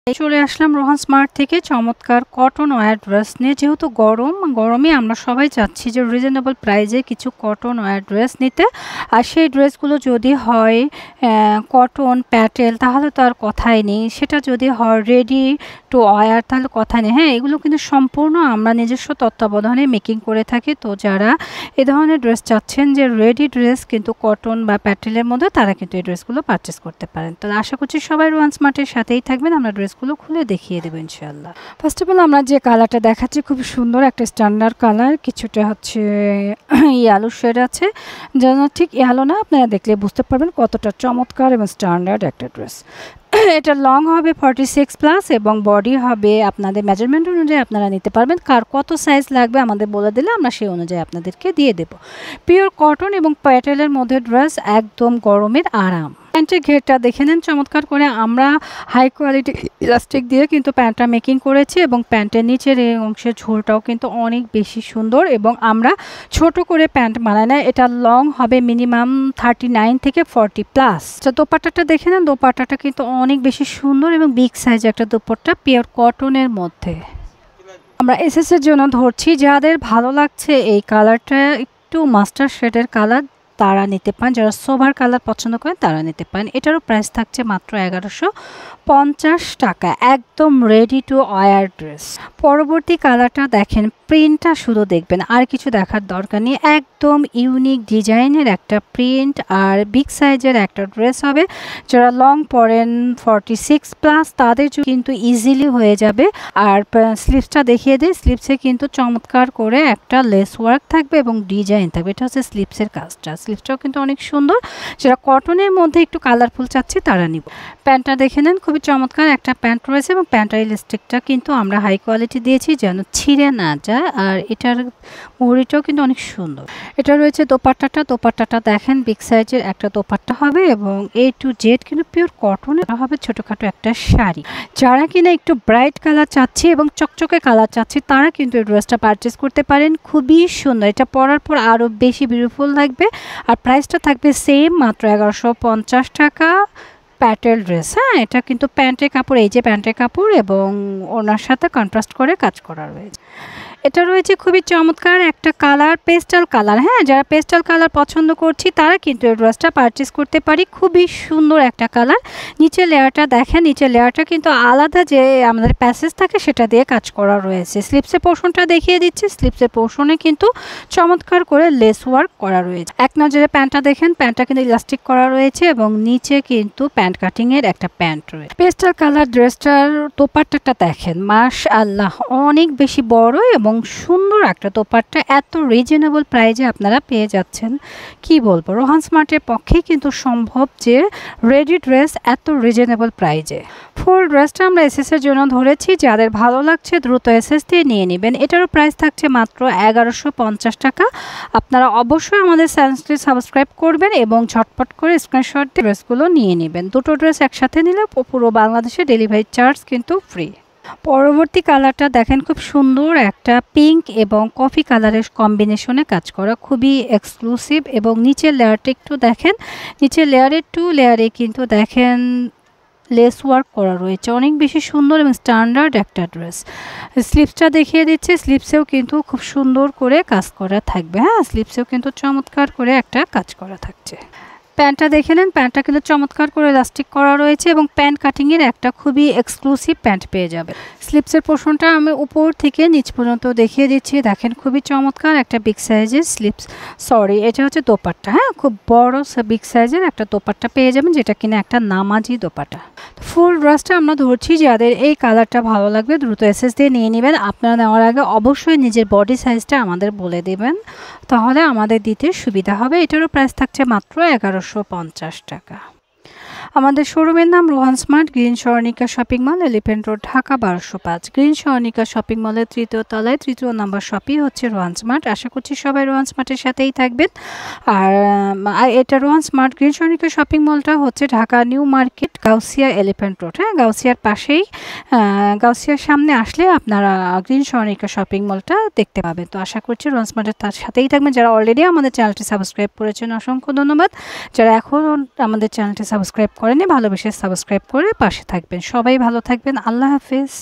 চলে আসলাম রোহান স্মার্ট থেকে চমৎকার কটন ওয়্যার ড্রেস নিয়ে। যেহেতু গরমে আমরা সবাই চাচ্ছি যে রিজনেবল প্রাইসে কিছু কটন ওয়্যার ড্রেস নিতে। আর সেই ড্রেসগুলো যদি হয় কটন প্যাটেল তাহলে তো আর কথাই নেই, সেটা যদি হয় রেডি টু ওয়্যার তাহলে কথা নেই। হ্যাঁ, এগুলো কিন্তু সম্পূর্ণ আমরা নিজস্ব তত্ত্বাবধানে মেকিং করে থাকি। তো যারা এ ধরনের ড্রেস চাচ্ছেন যে রেডি ড্রেস কিন্তু কটন বা প্যাটেলের মধ্যে, তারা কিন্তু এই ড্রেসগুলো পারচেস করতে পারেন। তো আশা করছি সবাই রোহান স্মার্টের সাথেই থাকবেন, আমরা ড্রেসগুলো খুলে দেখিয়ে দেবো ইনশাআল্লাহ। ফার্স্ট অফ অল আমরা যে কালারটা দেখাচ্ছি খুব সুন্দর একটা স্ট্যান্ডার্ড কালার, কিছুটা হচ্ছে ইয়ালো শেড আছে, যেন ঠিক ইয়ালো না, আপনারা দেখলে বুঝতে পারবেন কতটা চমৎকার এবং স্ট্যান্ডার্ড একটা ড্রেস। এটা লং হবে 46+ এবং বডি হবে আপনাদের মেজারমেন্ট অনুযায়ী আপনারা নিতে পারবেন। কার কত সাইজ লাগবে আমাদের বলে দিলে আমরা সেই অনুযায়ী আপনাদেরকে দিয়ে দেব। পিওর কটন এবং প্যাটেলের মধ্যে ড্রেস, একদম গরমের আরাম। প্যান্টের ঘেরটা দেখে নেন চমৎকার করে, আমরা হাই কোয়ালিটি ইলাস্টিক দিয়ে কিন্তু প্যান্টটা মেকিং করেছি এবং প্যান্টের নিচের এই অংশের ঝোলটাও কিন্তু অনেক বেশি সুন্দর এবং আমরা ছোট করে প্যান্ট বানাই না। এটা লং হবে মিনিমাম 39 থেকে 40+। দোপাট্টাটা দেখে নেন, দোপাট্টাটা কিন্তু অনেক বেশি সুন্দর এবং বিগ সাইজ একটা দোপাট্টা পিওর কটনের মধ্যে। আমরা এসএসের জন্য ধরছি, যাদের ভালো লাগছে এই কালারটা একটু মাস্টার শেডের কালার তারা নিতে পারেন, যারা সোভার কালার পছন্দ করেন তারা নিতে পারেন। এটারও প্রাইস থাকছে মাত্র 1150 টাকা, একদম রেডি টু ওয়্যার ড্রেস। পরবর্তী কালারটা দেখেন, প্রিন্টটা শুধু দেখবেন, আর কিছু দেখার দরকার নেই। একদম ইউনিক ডিজাইনের একটা প্রিন্ট আর বিগ সাইজের একটা ড্রেস হবে। যারা লং পরেন 46+ তাদের কিন্তু ইজিলি হয়ে যাবে। আর স্লিভসটা দেখিয়ে দিই, স্লিভসে কিন্তু চমৎকার করে একটা লেস ওয়ার্ক থাকবে এবং ডিজাইন থাকবে। এটা হচ্ছে স্লিভসের কাজটা, স্লিভসটাও কিন্তু অনেক সুন্দর। যারা কটনের মধ্যে একটু কালারফুল চাচ্ছে তারা নিব। প্যান্টটা দেখে নেন, খুবই চমৎকার একটা প্যান্ট রয়েছে এবং প্যান্টের ইলাস্টিকটা কিন্তু আমরা হাই কোয়ালিটি দিয়েছি যেন ছিঁড়ে না যায়। আর এটার মুহুরিটাও কিন্তু অনেক সুন্দর। এটা রয়েছে দোপাট্টাটা, দোপাট্টাটা দেখেন বিগ সাইজের একটা দোপাট্টা হবে এবং A to Z কিন্তু পিওর কটনের হবে, ছোটোখাটো একটা শাড়ি। যারা কিনা একটু ব্রাইট কালার চাচ্ছি এবং চকচকে কালার চাচ্ছি তারা কিন্তু এই ড্রেসটা পারচেস করতে পারেন। খুবই সুন্দর, এটা পরার পর আরও বেশি বিউটিফুল লাগবে। আর প্রাইসটা থাকবে সেম, মাত্র 1150 টাকা। প্যাটেল ড্রেস, হ্যাঁ এটা কিন্তু প্যান্টের কাপড়, এই যে প্যান্টের কাপড় এবং ওনার সাথে কন্ট্রাস্ট করে কাজ করা রয়েছে। এটা রয়েছে খুবই চমৎকার একটা কালার, পেস্টাল কালার। হ্যাঁ, যারা পেস্টাল কালার পছন্দ করছি তারা কিন্তু এই ড্রেসটা পারচেস করতে পারি। খুবই সুন্দর একটা কালার। নিচের লেয়ারটা দেখেন, নিচের লেয়ারটা কিন্তু আলাদা যে আমাদের প্যাসেজ থাকে সেটা দিয়ে কাজ করা রয়েছে। স্লিপসের পোর্শনটা দেখিয়ে দিচ্ছি, স্লিপসের পোর্শনে কিন্তু চমৎকার করে লেস ওয়ার্ক করা রয়েছে। এক নজরে প্যান্টটা দেখেন, প্যান্টটা কিন্তু ইলাস্টিক করা রয়েছে এবং নিচে কিন্তু প্যান্ট কাটিংয়ের একটা প্যান্ট রয়েছে। পেস্টাল কালার ড্রেসটার দোপাট্টাটা দেখেন, মাশাআল্লাহ অনেক বেশি বড় এবং সুন্দর একটা দোপাট্টা। এত রিজনেবল প্রাইজে আপনারা পেয়ে যাচ্ছেন, কি বলবো, রোহান স্মার্টের পক্ষেই কিন্তু সম্ভব যে রেডি ড্রেস এত রিজনেবল প্রাইজে। ফুল ড্রেসটা আমরা এসএসের জন্য ধরেছি, যাদের ভালো লাগছে দ্রুত এসএস দিয়ে নিয়ে নেবেন। এটারও প্রাইস থাকছে মাত্র 1150 টাকা। আপনারা অবশ্যই আমাদের চ্যানেলটি সাবস্ক্রাইব করবেন এবং ঝটপট করে স্ক্রিনশট দিয়ে ড্রেসগুলো নিয়ে নেবেন। দুটো ড্রেস একসাথে নিলে পুরো বাংলাদেশে ডেলিভারি চার্জ কিন্তু ফ্রি। পরবর্তী কালারটা দেখেন, খুব সুন্দর একটা পিঙ্ক এবং কফি কালারের কম্বিনেশনে কাজ করা, খুবই এক্সক্লুসিভ। এবং নিচের লেয়ারটা একটু দেখেন, নিচের লেয়ারের 2 লেয়ারে কিন্তু দেখেন লেস ওয়ার্ক করা রয়েছে, অনেক বেশি সুন্দর এবং স্ট্যান্ডার্ড একটা ড্রেস। স্লিপসটা দেখিয়ে দিচ্ছে, স্লিপসেও কিন্তু খুব সুন্দর করে কাজ করা থাকবে। হ্যাঁ, স্লিপসেও কিন্তু চমৎকার করে একটা কাজ করা থাকছে। প্যান্টটা দেখে নেন, প্যান্টটা কিন্তু চমৎকার করে ইলাস্টিক করা রয়েছে এবং প্যান্ট কাটিংয়ের একটা খুবই এক্সক্লুসিভ প্যান্ট পেয়ে যাবে। স্লিপসের পোর্শনটা আমি উপর থেকে নিচ পর্যন্ত দেখিয়ে দিচ্ছি, দেখেন খুবই চমৎকার একটা বিগ সাইজের স্লিপস, সরি এটা হচ্ছে দোপাট্টা। হ্যাঁ, খুব বড় বিগ সাইজের একটা দোপাট্টা পেয়ে যাবেন, যেটা কিনা একটা নামাজি দোপাট্টা। ফুল ড্রেসটা আমরা ধরছি, যাদের এই কালারটা ভালো লাগবে দ্রুত এসএস দিয়ে নিয়ে নেবেন। আপনারা নেওয়ার আগে অবশ্যই নিজের বডি সাইজটা আমাদের বলে দেবেন, তাহলে আমাদের দিতে সুবিধা হবে। এটারও প্রাইস থাকছে মাত্র 1150 টাকা। আমাদের শোরুমের নাম Rohan smart, green Swarnika shopping mall, elephant road, Dhaka 1205। Green Swarnika shopping মলের 3য় তলায় 3য় নম্বর শপই হচ্ছে রোহান স্মার্ট। আশা করছি সবাই রোহান স্মার্টের সাথেই থাকবেন। আর এটা Rohan smart green Swarnika shopping মলটা হচ্ছে Dhaka new market, Gausia, elephant road. হ্যাঁ, গাউসিয়ার পাশেই, গাউসিয়ার সামনে আসলে আপনারা গ্রিন স্বর্ণিকা শপিং মলটা দেখতে পাবেন। তো আশা করছি রোহান স্মার্টের তার সাথেই থাকবেন। যারা অলরেডি আমাদের চ্যানেলটি সাবস্ক্রাইব করেছেন অসংখ্য ধন্যবাদ, যারা এখন আমাদের চ্যানেলটি সাবস্ক্রাইব করেননি ভালোবেসে সাবস্ক্রাইব করে পাশে থাকবেন। সবাই ভালো থাকবেন। আল্লাহ হাফেজ।